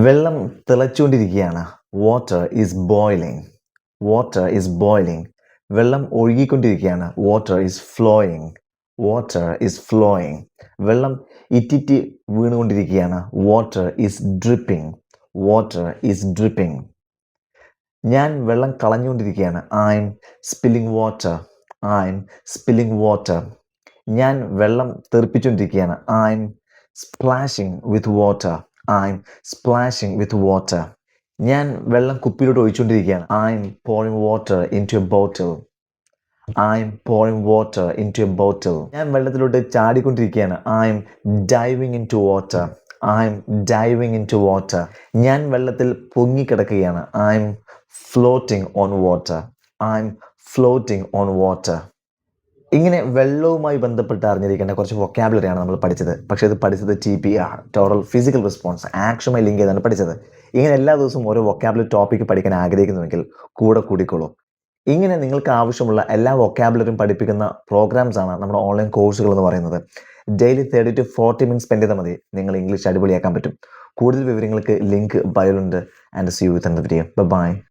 വെള്ളം തിളച്ചുകൊണ്ടിരിക്കുകയാണ്. Water is boiling. Water is boiling. വെള്ളം ഒഴുകിക്കൊണ്ടിരിക്കുകയാണ്. Water is flowing. Water is flowing. വെള്ളം ഇറ്റിറ്റ് വീണുകൊണ്ടിരിക്കുകയാണ്. Water is dripping. Water is dripping. ഞാൻ വെള്ളം കളഞ്ഞുകൊണ്ടിരിക്കുകയാണ്. I'm spilling water. I'm spilling water. ഞാൻ വെള്ളം തെറിപ്പിച്ചുകൊണ്ടിരിക്കുകയാണ്. I'm splashing with water. I'm splashing with water. ഞാൻ വെള്ളം കുപ്പിയിലോട്ട് ഒഴിച്ചുകൊണ്ടിരിക്കുകയാണ്. I'm pouring water into a bottle. I'm pouring water into a bottle. ഞാൻ വെള്ളത്തിലോട്ട് ചാടിക്കൊണ്ടിരിക്കുകയാണ്. I M diving into water. I'm diving into water. ഞാൻ വെള്ളത്തിൽ പൊങ്ങിക്കിടക്കുകയാണ്. I'm floating on water. I'm floating on water. ഇങ്ങനെ വെള്ളവുമായി ബന്ധപ്പെട്ട് അറിഞ്ഞിരിക്കേണ്ട കുറച്ച് വൊക്കാബുലറിയാണ് നമ്മൾ പഠിച്ചത്. പക്ഷേ ഇത് പഠിച്ചത് TPR, ടോട്ടൽ ഫിസിക്കൽ റെസ്പോൺസ്, ആക്ഷനുമായി ലിങ്ക് ചെയ്താണ് പഠിച്ചത്. ഇങ്ങനെ എല്ലാ ദിവസവും ഓരോ വൊക്കാബുലറി ടോപ്പിക്ക് പഠിക്കാൻ ആഗ്രഹിക്കുന്നുവെങ്കിൽ കൂടെ കൂടിക്കോളൂ. ഇങ്ങനെ നിങ്ങൾക്ക് ആവശ്യമുള്ള എല്ലാ വൊക്കാബുലറിയും പഠിപ്പിക്കുന്ന പ്രോഗ്രാംസ് ആണ് നമ്മുടെ ഓൺലൈൻ കോഴ്സുകൾ എന്ന് പറയുന്നത്. ഡെയിലി 30 to 40 മിനിറ്റ്സ് സ്പെൻഡ് ചെയ്താൽ മതി നിങ്ങൾ ഇംഗ്ലീഷ് അടിപൊളിയാക്കാൻ പറ്റും. കൂടുതൽ വിവരങ്ങൾക്ക് ലിങ്ക് ബയോയിലുണ്ട്. And see you with another video. By.